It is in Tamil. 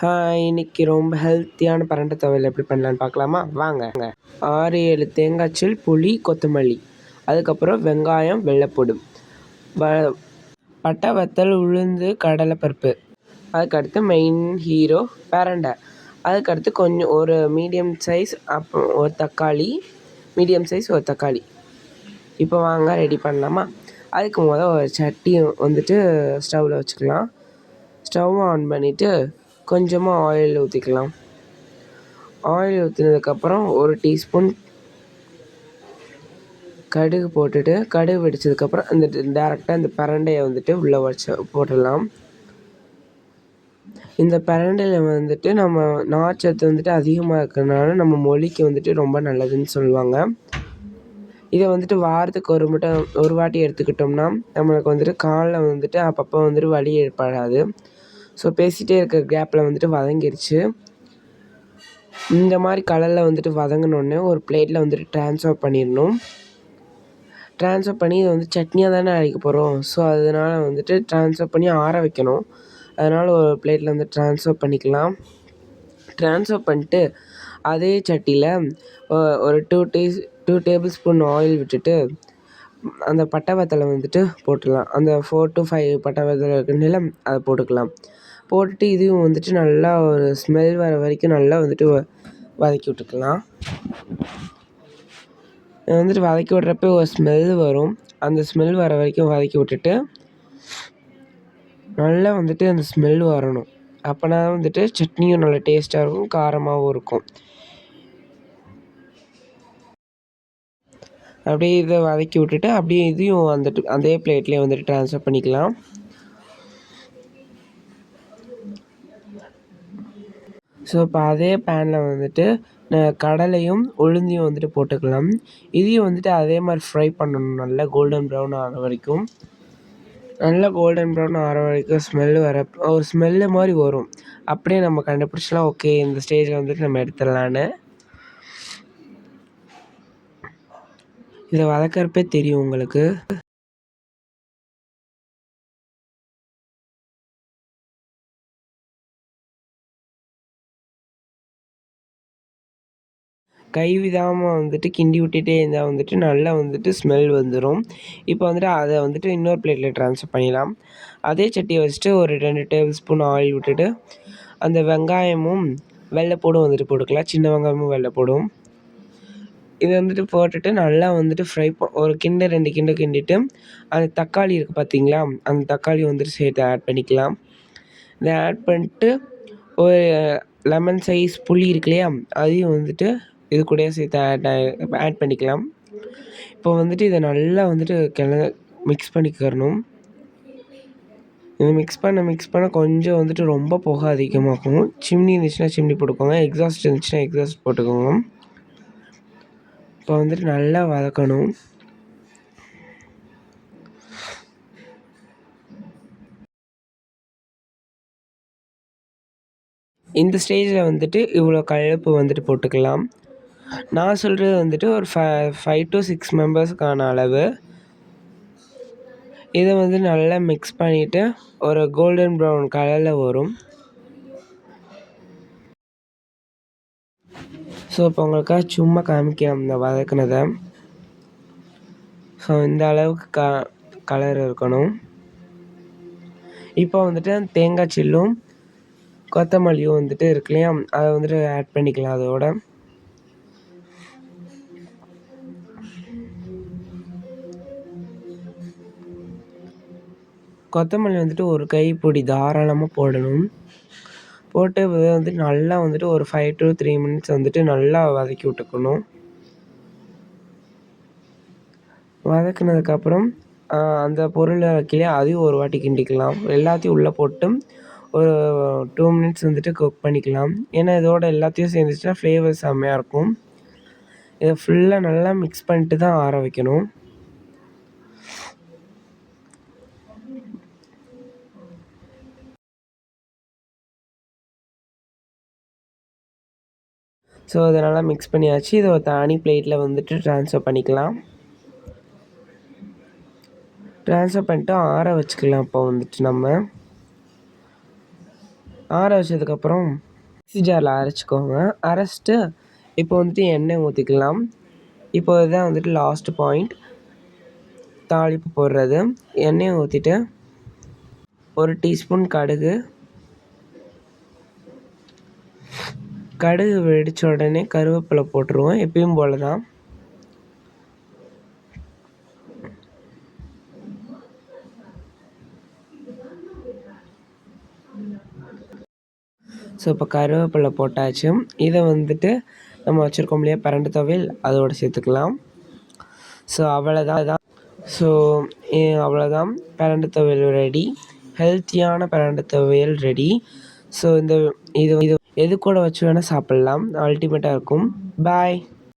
இன்னைக்கு ரொம்ப ஹெல்த்தியான பரண்டை துவையல் எப்படி பண்ணலான்னு பார்க்கலாமா? வாங்க. 6, 7 தேங்காய்ச்சல், புளி, கொத்தமல்லி, அதுக்கப்புறம் வெங்காயம், வெள்ளைப்பூடு, வ பட்டை, வத்தல், உளுந்து, கடலைப்பருப்பு, அதுக்கடுத்து மெயின் ஹீரோ பரண்டை, அதுக்கடுத்து கொஞ்சம் ஒரு மீடியம் சைஸ், அப்புறம் ஒரு தக்காளி, மீடியம் சைஸ் ஒரு தக்காளி. இப்போ வாங்க ரெடி பண்ணலாமா? அதுக்கு ஒரு சட்டி வந்துட்டு ஸ்டவ்வில் வச்சுக்கலாம். ஸ்டவ் ஆன் பண்ணிவிட்டு கொஞ்சமாக ஆயில் ஊற்றிக்கலாம். ஆயில் ஊற்றினதுக்கப்புறம் ஒரு டீஸ்பூன் கடுகு போட்டுட்டு, கடுகு வெடித்ததுக்கப்புறம் இந்த டேரெக்டாக இந்த பிரண்டையை வந்துட்டு உள்ளே போட்டுடலாம். இந்த பிரண்டையில் வந்துட்டு நம்ம நார்ச்சத்து வந்துட்டு அதிகமாக இருக்கிறதுனால நம்ம மொழிக்கு வந்துட்டு ரொம்ப நல்லதுன்னு சொல்லுவாங்க. இதை வந்துட்டு வாரத்துக்கு ஒரு வாட்டி எடுத்துக்கிட்டோம்னா நம்மளுக்கு வந்துட்டு காலில் வந்துட்டு அப்பப்போ வந்துட்டு வலி ஏற்படாது. ஸோ பேசிகிட்டே இருக்கிற கேப்பில் வந்துட்டு வதங்கிருச்சு. இந்த மாதிரி கலரில் வந்துட்டு வதங்கினோடனே ஒரு பிளேட்டில் வந்துட்டு ட்ரான்ஸ்ஃபர் பண்ணிடணும். ட்ரான்ஸ்ஃபர் பண்ணி இதை வந்து சட்னியாக தானே அரைக்க போகிறோம். ஸோ அதனால் வந்துட்டு ட்ரான்ஸ்ஃபர் பண்ணி ஆற வைக்கணும். அதனால் ஒரு பிளேட்டில் வந்து ட்ரான்ஸ்ஃபர் பண்ணிக்கலாம். ட்ரான்ஸ்ஃபர் பண்ணிட்டு அதே சட்டியில் ஒரு 2 டேபிள் ஸ்பூன் ஆயில் விட்டுட்டு அந்த பட்டை வத்தலை வந்துட்டு போட்டுடலாம். அந்த 4 to 5 பட்டை வத்தலை இருக்குன்னு அதை போட்டுக்கலாம். போட்டுட்டு இதையும் வந்துட்டு நல்லா ஒரு ஸ்மெல் வர வரைக்கும் நல்லா வந்துட்டு வதக்கி விட்டுக்கலாம். வந்துட்டு வதக்கி விட்றப்ப ஒரு ஸ்மெல் வரும். அந்த ஸ்மெல் வர வரைக்கும் வதக்கி விட்டுட்டு நல்லா வந்துட்டு அந்த ஸ்மெல் வரணும். அப்போனா வந்துட்டு சட்னியும் நல்லா டேஸ்ட்டாக இருக்கும், காரமாகவும் இருக்கும். அப்படியே இதை வதக்கி விட்டுட்டு அப்படியே இதையும் வந்துட்டு அதே பிளேட்லேயே வந்துட்டு ட்ரான்ஸ்ஃபர் பண்ணிக்கலாம். ஸோ இப்போ அதே பேனில் வந்துட்டு கடலையும் உளுந்தையும் வந்துட்டு போட்டுக்கலாம். இதையும் வந்துட்டு அதே மாதிரி ஃப்ரை பண்ணணும், நல்லா கோல்டன் ப்ரௌன் ஆகிற வரைக்கும். நல்லா கோல்டன் ப்ரௌன் ஆகிற வரைக்கும் ஸ்மெல்லு ஒரு ஸ்மெல்லு மாதிரி வரும். அப்படியே நம்ம கண்டுபிடிச்சலாம், ஓகே இந்த ஸ்டேஜில் வந்துட்டு நம்ம எடுத்துடலான்னு. இதை வதக்கிறப்பே தெரியும் உங்களுக்கு. கைவிடாமல் வந்துட்டு கிண்டி விட்டுட்டே இருந்தால் வந்துட்டு நல்லா வந்துட்டு ஸ்மெல் வந்துடும். இப்போ வந்துட்டு அதை வந்துட்டு இன்னொரு பிளேட்டில் ட்ரான்ஸ்ஃபர் பண்ணிடலாம். அதே சட்டியை வச்சுட்டு ஒரு 2 டேபிள் ஸ்பூன் ஆயில் விட்டுட்டு அந்த வெங்காயமும் வெள்ளைப்பூடும் வந்துட்டு போட்டுக்கலாம். சின்ன வெங்காயமும் வெள்ளைப்பூடும் இதை வந்துட்டு போட்டுட்டு நல்லா வந்துட்டு ஒரு 2 கிண்டு கிண்டிட்டு அந்த தக்காளி இருக்குது பார்த்தீங்களா, அந்த தக்காளி வந்துட்டு சேர்த்து ஆட் பண்ணிக்கலாம். இதை ஆட் பண்ணிட்டு ஒரு லெமன் சைஸ் புளி இருக்கு இல்லையா, அதையும் வந்துட்டு இது கூடயே சேர்த்து ஆட் பண்ணிக்கலாம். இப்போ வந்துட்டு இதை நல்லா வந்துட்டு மிக்ஸ் பண்ணிக்கிறணும். இதை மிக்ஸ் பண்ண கொஞ்சம் வந்துட்டு ரொம்ப புகை அதிகமாகும். சிம்னி இருந்துச்சுன்னா சிம்னி போட்டுக்கோங்க, எக்ஸாஸ்ட் இருந்துச்சுன்னா எக்ஸாஸ்ட் போட்டுக்கோங்க. இப்போ வந்துட்டு நல்லா வதக்கணும். இந்த ஸ்டேஜில் வந்துட்டு இவ்வளோ கலப்பு வந்துட்டு போட்டுக்கலாம். நான் சொல்கிறது வந்துட்டு ஒரு 5 to 6 மெம்பர்ஸுக்கான அளவு. இதை வந்து நல்லா மிக்ஸ் பண்ணிவிட்டு ஒரு கோல்டன் ப்ரௌன் கலரில் வரும். ஸோ இப்போ உங்களுக்காக சும்மா காமிக்கிறேன் இந்த வதக்குனதை. ஸோ இந்த அளவுக்கு கலர் இருக்கணும். இப்போ வந்துட்டு தேங்காய் சில்லும் கொத்தமல்லியும் வந்துட்டு இருக்கு இல்லையா, அதை வந்துட்டு ஆட் பண்ணிக்கலாம். அதோட கொத்தமல்லி வந்துட்டு ஒரு கைப்பிடி தாராளமாக போடணும். போட்டு வந்துட்டு நல்லா வந்துட்டு ஒரு 5 to 3 மினிட்ஸ் வந்துட்டு நல்லா வதக்கி விட்டுக்கணும். வதக்குனதுக்கப்புறம் அந்த பொருளை வைக்கலையே அதையும் ஒரு வாட்டி கிண்டிக்கலாம். எல்லாத்தையும் உள்ளே போட்டு ஒரு 2 மினிட்ஸ் வந்துட்டு குக் பண்ணிக்கலாம். ஏன்னா இதோட எல்லாத்தையும் சேர்ந்துச்சுன்னா ஃப்ளேவர் செம்மையாக இருக்கும். இதை ஃபுல்லாக நல்லா மிக்ஸ் பண்ணிட்டு தான் ஆற வைக்கணும். ஸோ அதை நல்லா மிக்ஸ் பண்ணியாச்சு. இதை ஒரு தனி பிளேட்டில் வந்துட்டு ட்ரான்ஸ்ஃபர் பண்ணிக்கலாம். ட்ரான்ஸ்ஃபர் பண்ணிட்டு ஆற வச்சுக்கலாம். இப்போ வந்துட்டு நம்ம ஆற வச்சதுக்கப்புறம் மிக்ஸி ஜாரில் அரைச்சிக்கோங்க. அரைச்சிட்டு இப்போ வந்துட்டு எண்ணெய் ஊற்றிக்கலாம். இப்போ இதுதான் வந்துட்டு லாஸ்ட்டு பாயிண்ட், தாளிப்பு போடுறது. எண்ணெயை ஊற்றிட்டு 1 டீஸ்பூன் கடுகு வெடித்த உடனே கருவேப்பிலை போட்டுருவோம், எப்பயும் போல தான். ஸோ இப்போ கருவேப்பிலை போட்டாச்சு. இதை வந்துட்டு நம்ம வச்சுருக்கோம் இல்லையா பிரண்டை துவையல், அதோடு சேர்த்துக்கலாம். ஸோ அவ்வளோதான் பிரண்டை துவையல் ரெடி. ஹெல்த்தியான பிரண்டை துவையல் ரெடி. ஸோ இது எது கூட வச்சு வேணால் சாப்பிட்லாம், அல்டிமேட்டாக இருக்கும். பாய்.